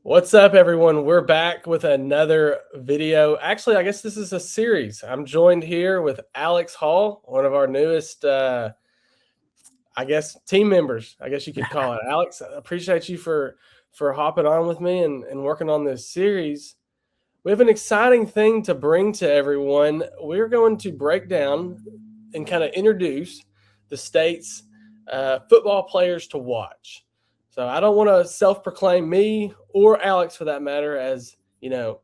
What's up, everyone? We're back with another video. Actually, I guess this is a series. I'm joined here with Alex Hall, one of our newest, team members. I guess you could call it. Alex, I appreciate you for hopping on with me and working on this series. We have an exciting thing to bring to everyone. We're going to break down and kind of introduce the state's football players to watch. So I don't want to self-proclaim me or Alex, for that matter, as a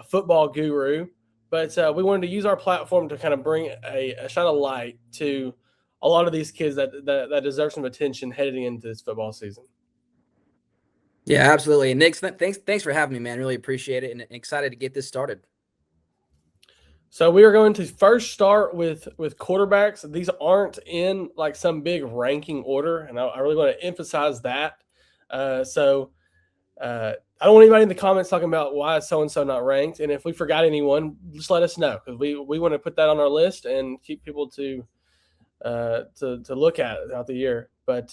football guru, but we wanted to use our platform to kind of bring a shine of light to a lot of these kids that deserve some attention heading into this football season. Yeah, absolutely. And Nick, thanks for having me, man. Really appreciate it and excited to get this started. So we are going to first start with quarterbacks. These aren't in like some big ranking order, and I really want to emphasize that. I don't want anybody in the comments talking about why is so and so not ranked. And if we forgot anyone, just let us know, because we want to put that on our list and keep people to look at throughout the year. But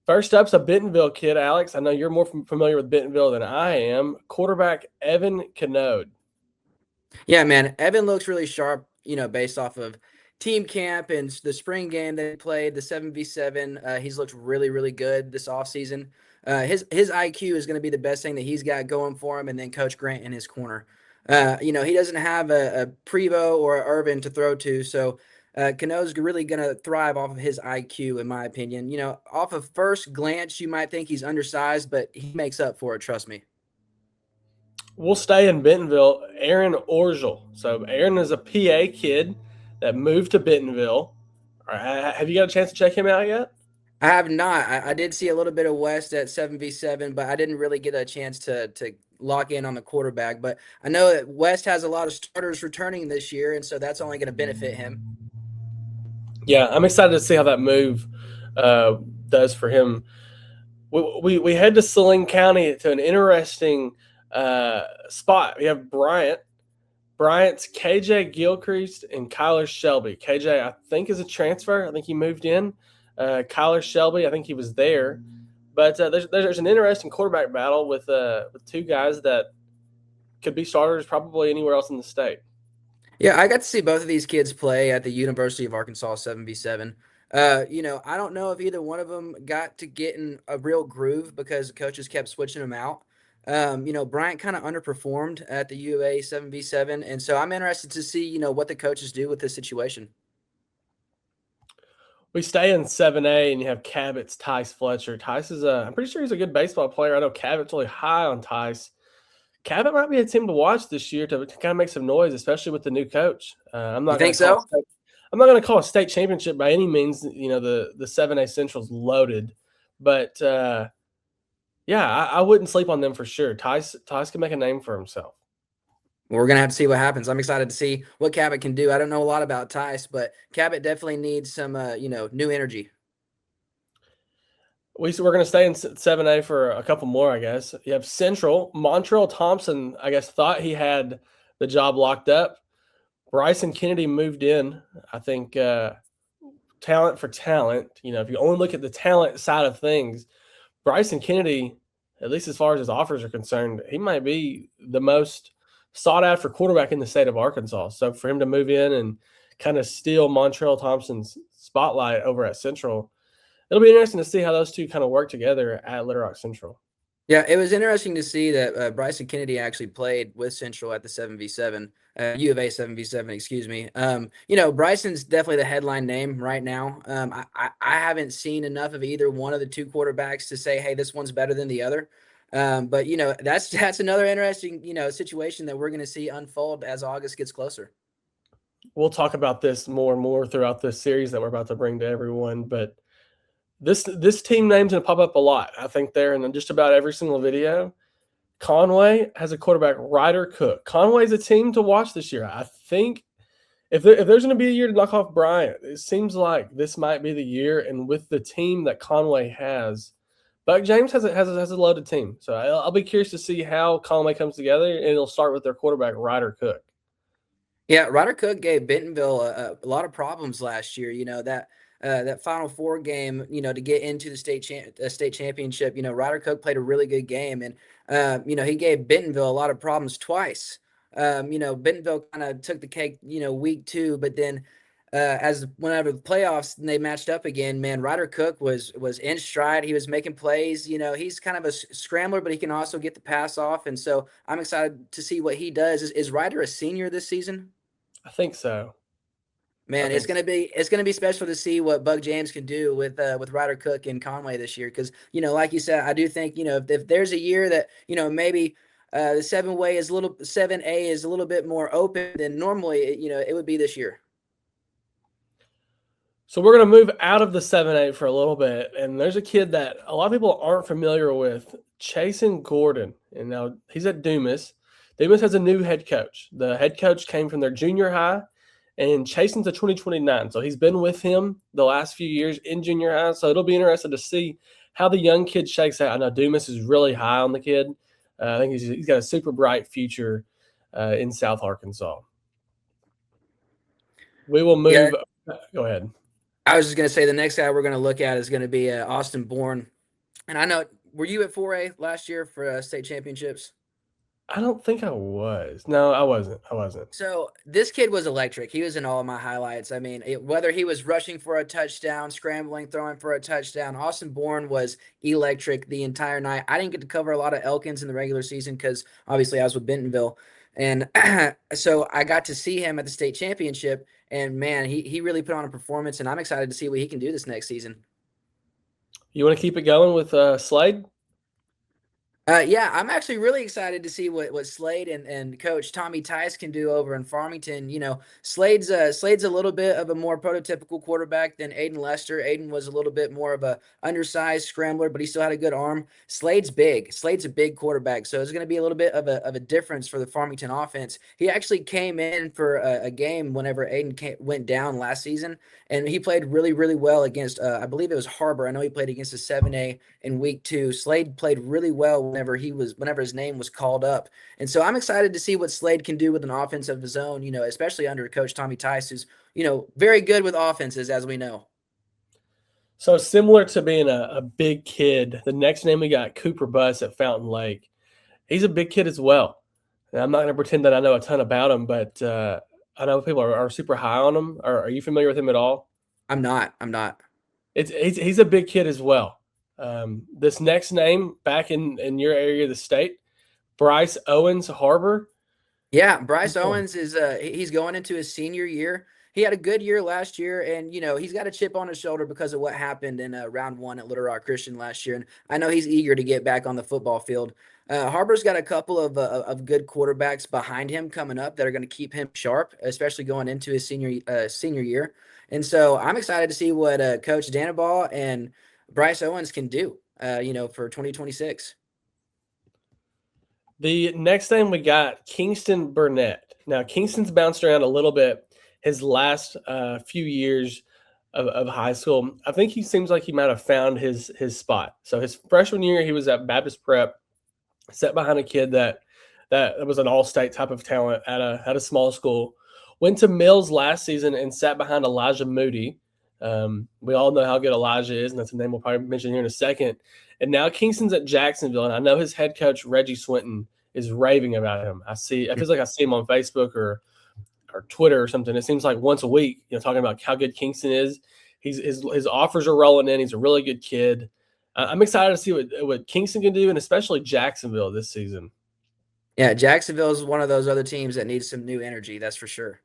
first up's a Bentonville kid, Alex. I know you're more familiar with Bentonville than I am. Quarterback Evan Canode. Yeah, man. Evan looks really sharp, based off of team camp and the spring game they played, the 7v7. He's looked really, really good this offseason. His IQ is going to be the best thing that he's got going for him, and then Coach Grant in his corner. He doesn't have a Prevo or a Irvin to throw to, so Cano's really going to thrive off of his IQ, in my opinion. Off of first glance, you might think he's undersized, but he makes up for it, trust me. We'll stay in Bentonville. Aaron Orgel. So Aaron is a PA kid that moved to Bentonville. Have you got a chance to check him out yet? I have not. I did see a little bit of West at 7v7, but I didn't really get a chance to lock in on the quarterback. But I know that West has a lot of starters returning this year, and so that's only going to benefit him. Yeah, I'm excited to see how that move does for him. We head to Saline County to an interesting spot. We have Bryant's KJ Gilchrist and Kyler Shelby. KJ, I think, is a transfer. I think he moved in. Kyler Shelby, I think he was there. But there's an interesting quarterback battle with two guys that could be starters probably anywhere else in the state. Yeah, I got to see both of these kids play at the University of Arkansas 7v7. I don't know if either one of them got to get in a real groove because the coaches kept switching them out. Bryant kind of underperformed at the UA 7v7, and so I'm interested to see, what the coaches do with this situation. We stay in 7A, and you have Cabot's Tice Fletcher. Tice I'm pretty sure he's a good baseball player. I know Cabot's really high on Tice. Cabot might be a team to watch this year to kind of make some noise, especially with the new coach. I'm not going to call a state championship by any means. The 7A Central's loaded, but I wouldn't sleep on them for sure. Tice can make a name for himself. Well, we're going to have to see what happens. I'm excited to see what Cabot can do. I don't know a lot about Tice, but Cabot definitely needs some, new energy. We're going to stay in 7A for a couple more, I guess. You have Central. Montrell Thompson, I guess, thought he had the job locked up. Bryson Kennedy moved in. I think talent for talent. If you only look at the talent side of things, Bryson Kennedy, at least as far as his offers are concerned, he might be the most sought after quarterback in the state of Arkansas. So for him to move in and kind of steal Montrell Thompson's spotlight over at Central, it'll be interesting to see how those two kind of work together at Little Rock Central. Yeah, it was interesting to see that Bryson Kennedy actually played with Central at the 7v7, U of A 7v7, excuse me. Bryson's definitely the headline name right now. I haven't seen enough of either one of the two quarterbacks to say, hey, this one's better than the other. But that's another interesting, situation that we're going to see unfold as August gets closer. We'll talk about this more and more throughout this series that we're about to bring to everyone, but this team name's going to pop up a lot. I think they're in just about every single video. Conway has a quarterback, Ryder Cook. Conway's a team to watch this year. I think if there's going to be a year to knock off Bryant, it seems like this might be the year. And with the team that Conway has, Buck James has a loaded team. So I'll be curious to see how Conway comes together, and it'll start with their quarterback, Ryder Cook. Yeah, Ryder Cook gave Bentonville a lot of problems last year. that Final Four game, to get into the state championship, Ryder Cook played a really good game, and he gave Bentonville a lot of problems twice. Bentonville kind of took the cake, week 2, but then as whenever the playoffs and they matched up again, man, Ryder Cook was in stride. He was making plays. He's kind of a scrambler, but he can also get the pass off. And so I'm excited to see what he does. Is Ryder a senior this season? I think so. I Man, it's think so. gonna be special to see what Bug James can do with Ryder Cook and Conway this year. Because like you said, I do think if there's a year that maybe the 7A is a little bit more open than normally, it would be this year. So we're going to move out of the 7-8 for a little bit, and there's a kid that a lot of people aren't familiar with, Chasen Gordon, and now he's at Dumas. Dumas has a new head coach. The head coach came from their junior high, and Chasen's a 2029, so he's been with him the last few years in junior high. So it'll be interesting to see how the young kid shakes out. I know Dumas is really high on the kid. I think he's got a super bright future in South Arkansas. We will Yeah, move. Go ahead. I was just gonna say the next guy we're gonna look at is gonna be Austin Bourne. And I know, were you at 4A last year for state championships? I don't think I was. No, I wasn't. I wasn't. So this kid was electric. He was in all of my highlights. I mean, whether he was rushing for a touchdown, scrambling, throwing for a touchdown, Austin Bourne was electric the entire night. I didn't get to cover a lot of Elkins in the regular season because obviously I was with Bentonville. And so I got to see him at the state championship. And man, he really put on a performance. And I'm excited to see what he can do this next season. You want to keep it going with Slade? Yeah, I'm actually really excited to see what Slade and Coach Tommy Tice can do over in Farmington. Slade's a little bit of a more prototypical quarterback than Aiden Lester. Aiden was a little bit more of a undersized scrambler, but he still had a good arm. Slade's big. Slade's a big quarterback, so it's going to be a little bit of a difference for the Farmington offense. He actually came in for a game whenever went down last season, and he played really, really well against. I believe it was Harbor. I know he played against the 7A in week 2. Slade played really well whenever his name was called up. And so I'm excited to see what Slade can do with an offense of his own, especially under Coach Tommy Tice, who's, very good with offenses, as we know. So similar to being a big kid, the next name we got, Cooper Buss at Fountain Lake. He's a big kid as well. And I'm not going to pretend that I know a ton about him, but I know people are super high on him. Are you familiar with him at all? I'm not. I'm not. He's a big kid as well. This next name back in your area of the state, Bryce Owens Harbor. Yeah, Bryce Owens is he's going into his senior year. He had a good year last year, and he's got a chip on his shoulder because of what happened in round 1 at Little Rock Christian last year. And I know he's eager to get back on the football field. Harbor's got a couple of good quarterbacks behind him coming up that are going to keep him sharp, especially going into his senior year. And so I'm excited to see what Coach Danaball and Bryce Owens can do, for 2026. The next name we got, Kingston Burnett. Now, Kingston's bounced around a little bit his last few years of high school. I think he seems like he might have found his spot. So his freshman year, he was at Baptist Prep, sat behind a kid that was an all-state type of talent at a small school. Went to Mills last season and sat behind Elijah Moody. We all know how good Elijah is, and that's a name we'll probably mention here in a second. And now Kingston's at Jacksonville, and I know his head coach, Reggie Swinton, is raving about him. I feel like I see him on Facebook or Twitter or something. It seems like once a week, talking about how good Kingston is. His offers are rolling in. He's a really good kid. I'm excited to see what Kingston can do, and especially Jacksonville this season. Yeah, Jacksonville is one of those other teams that needs some new energy. That's for sure.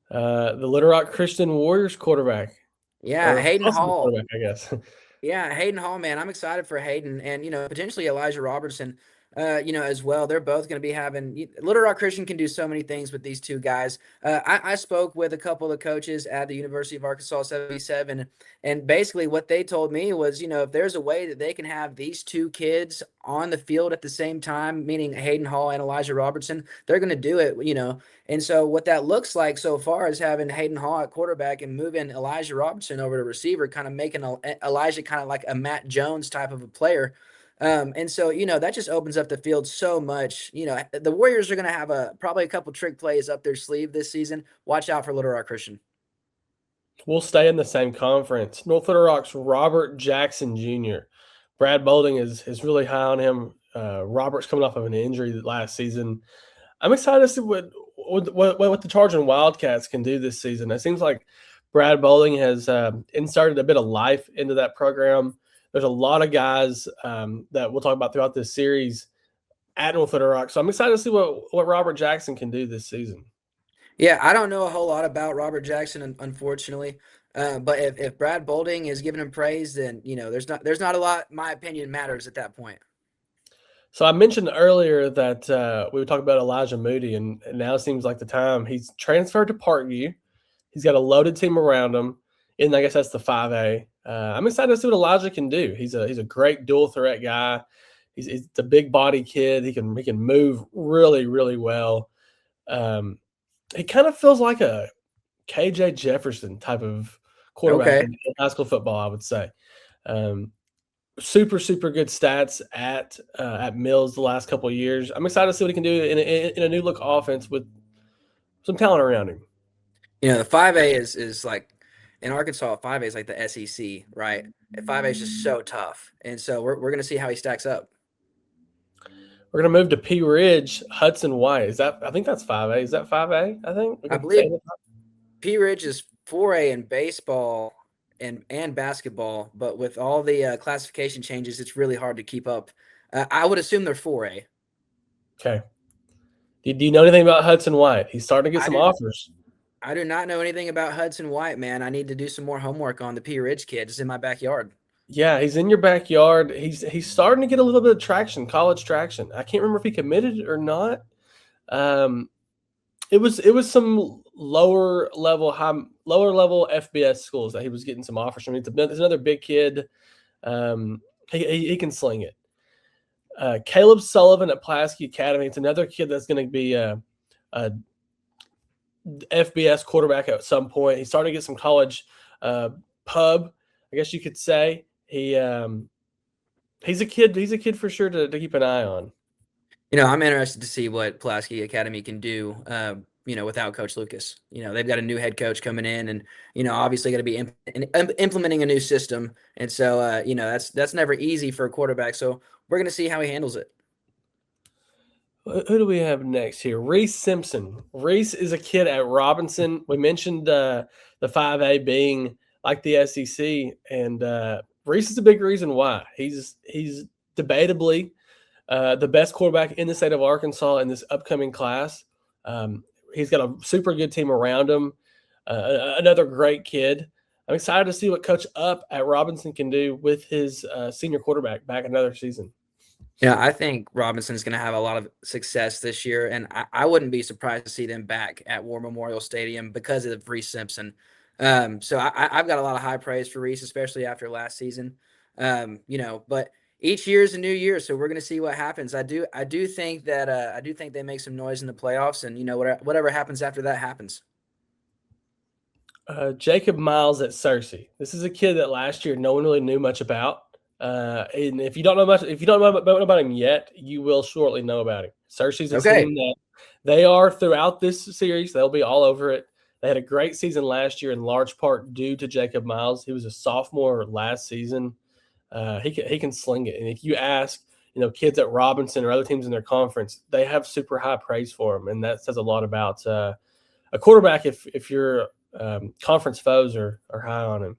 The Little Rock Christian Warriors quarterback. Yeah, Hayden Hall. I guess. Yeah, Hayden Hall, man. I'm excited for Hayden and, potentially Elijah Robertson, as well. They're both going to be having Little Rock Christian can do so many things with these two guys. I spoke with a couple of coaches at the University of Arkansas 77, and basically what they told me was, if there's a way that they can have these two kids on the field at the same time, meaning Hayden Hall and Elijah Robertson, they're going to do it, And so what that looks like so far is having Hayden Hall at quarterback and moving Elijah Robertson over to receiver, kind of making Elijah kind of like a Matt Jones type of a player. And so, that just opens up the field so much. The Warriors are going to have probably a couple trick plays up their sleeve this season. Watch out for Little Rock Christian. We'll stay in the same conference. North Little Rock's Robert Jackson Jr. Brad Bolding is really high on him. Robert's coming off of an injury last season. I'm excited to see what the Charging Wildcats can do this season. It seems like Brad Bolding has inserted a bit of life into that program. There's a lot of guys that we'll talk about throughout this series at North Little Rock. So I'm excited to see what Robert Jackson can do this season. Yeah, I don't know a whole lot about Robert Jackson, unfortunately. But if Brad Bolding is giving him praise, then there's not a lot. My opinion matters at that point. So I mentioned earlier that we would talk about Elijah Moody, and now it seems like the time. He's transferred to Parkview. He's got a loaded team around him, and I guess that's the 5A. I'm excited to see what Elijah can do. He's a great dual threat guy. He's a big body kid. He can move really really well. He kind of feels like a KJ Jefferson type of quarterback Okay. in high school football, I would say. Um, super good stats at Mills the last couple of years. I'm excited to see what he can do in a new look offense with some talent around him. The 5A is like in Arkansas, 5A is like the SEC, right? And 5A is just so tough. And so we're gonna see how he stacks up. We're gonna move to P Ridge. Hudson White, is that? I think that's 5A. Is that 5A? I think we I can say believe that. P Ridge is 4A in baseball and basketball, but with all the classification changes, it's really hard to keep up. I would assume they're 4A. Okay. Do you know anything about Hudson White? He's starting to get I some do offers. I do not know anything about Hudson White, man. I need to do some more homework on the P Ridge kid. It's in my backyard. Yeah, he's in your backyard. He's starting to get a little bit of traction, college traction. I can't remember if he committed or not. Um, it was some lower level FBS schools that he was getting some offers from. There's another big kid. Um, he can sling it. Caleb Sullivan at Pulaski Academy. It's another kid that's going to be a FBS quarterback at some point. He's starting to get some college pub, I guess you could say. He's a kid. He's a kid for sure to keep an eye on. I'm interested to see what Pulaski Academy can do. Without Coach Lucas. They've got a new head coach coming in, and obviously going to be implementing a new system, and so that's never easy for a quarterback. So we're going to see how he handles it. Who do we have next here? Reese Simpson. Reese is a kid at Robinson. We mentioned the 5A being like the SEC, and Reese is a big reason why. He's debatably the best quarterback in the state of Arkansas in this upcoming class. He's got a super good team around him. Another great kid. I'm excited to see what Coach Up at Robinson can do with his senior quarterback back another season. Yeah, I think Robinson's going to have a lot of success this year, and I wouldn't be surprised to see them back at War Memorial Stadium because of Reese Simpson. So I've got a lot of high praise for Reese, especially after last season. But each year is a new year, so we're going to see what happens. I do think they make some noise in the playoffs, and whatever happens after that happens. Jacob Miles at Searcy. This is a kid that last year no one really knew much about. And if you don't know about him yet, you will shortly know about him. Searcy's a Okay. team that they are throughout this series. They'll be all over it. They had a great season last year in large part due to Jacob Miles. He was a sophomore last season. He can sling it. And if you ask, kids at Robinson or other teams in their conference, they have super high praise for him, and that says a lot about a quarterback. If your conference foes are high on him.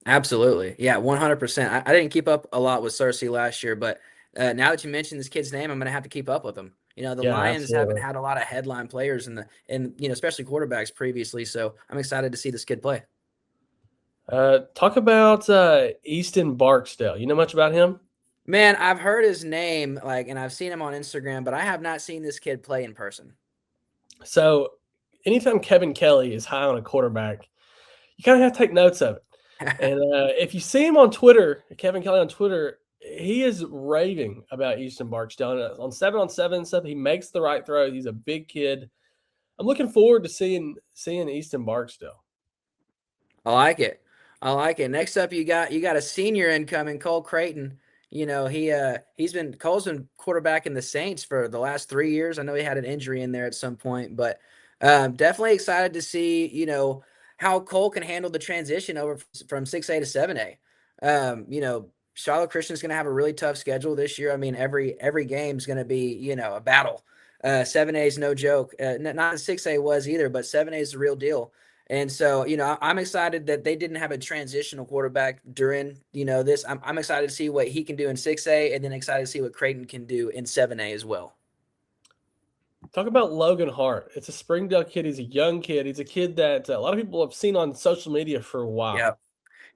Absolutely. Yeah, 100%. I didn't keep up a lot with Cersei last year, but now that you mentioned this kid's name, I'm going to have to keep up with him. The Yeah, Lions haven't absolutely. had a lot of headline players especially quarterbacks previously, so I'm excited to see this kid play. Talk about Easton Barksdale. You know much about him? Man, I've heard his name and I've seen him on Instagram, but I have not seen this kid play in person. So, anytime Kevin Kelly is high on a quarterback, you kind of have to take notes of it. And if you see him on Twitter, Kevin Kelly on Twitter, he is raving about Easton Barksdale. And on 7-on-7 stuff, he makes the right throws. He's a big kid. I'm looking forward to seeing Easton Barksdale. I like it. I like it. Next up, you got a senior incoming, Cole Creighton. Cole's been quarterbacking the Saints for the last 3 years. I know he had an injury in there at some point, but definitely excited to see how Cole can handle the transition over from 6A to 7A. Charlotte Christian's going to have a really tough schedule this year. I mean, every game is going to be a battle. 7A is no joke. Not that 6A was either, but 7A is the real deal. And so, I'm excited that they didn't have a transitional quarterback during, this. I'm excited to see what he can do in 6A, and then excited to see what Creighton can do in 7A as well. Talk about Logan Hart. It's a Springdale kid. He's a young kid. He's a kid that a lot of people have seen on social media for a Yeah. while.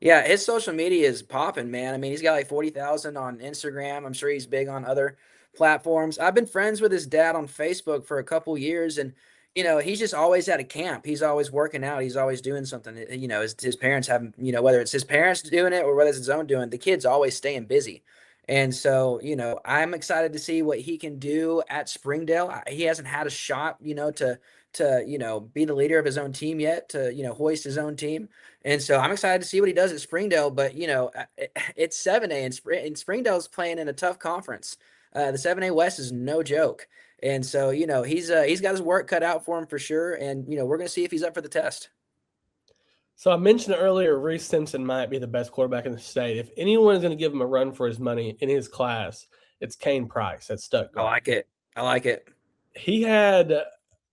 Yeah, his social media is popping, man. I mean, he's got like 40,000 on Instagram. I'm sure he's big on other platforms. I've been friends with his dad on Facebook for a couple years, and he's just always at a camp. He's always working out. He's always doing something. His parents have him, whether it's his parents doing it or whether it's his own doing, the kid's always staying busy. And so, I'm excited to see what he can do at Springdale. He hasn't had a shot, to be the leader of his own team yet, to hoist his own team. And so I'm excited to see what he does at Springdale. But it's 7A, and Springdale's playing in a tough conference. The 7A West is no joke. And so he's got his work cut out for him for sure. And we're gonna see if he's up for the test. So I mentioned earlier, Reese Simpson might be the best quarterback in the state. If anyone is going to give him a run for his money in his class, it's Kane Price at I Stuttgart. like it. I like it. He had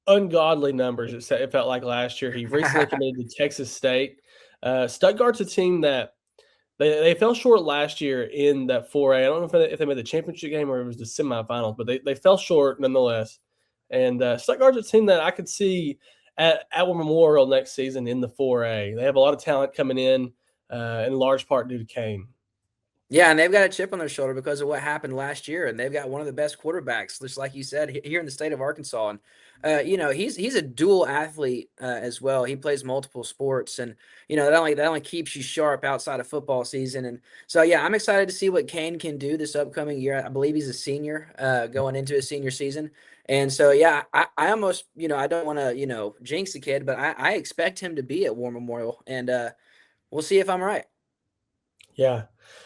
ungodly numbers. It felt like last year. He recently committed to Texas State. Stuttgart's a team that they fell short last year in that 4A. I don't know if they made the championship game or it was the semifinals, but they fell short nonetheless. And Stuttgart's a team that I could see at Memorial next season in the 4A. They have a lot of talent coming in large part due to Kane. Yeah, and they've got a chip on their shoulder because of what happened last year, and they've got one of the best quarterbacks, just like you said, here in the state of Arkansas. And he's a dual athlete as well. He plays multiple sports, and that only keeps you sharp outside of football season. And so, yeah, I'm excited to see what Kane can do this upcoming year. I believe he's a senior going into his senior season. And so, yeah, I almost, I don't want to, jinx the kid, but I expect him to be at War Memorial, and we'll see if I'm right. Yeah.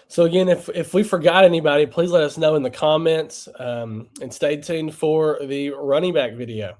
So again, if we forgot anybody, please let us know in the comments, and stay tuned for the running back video.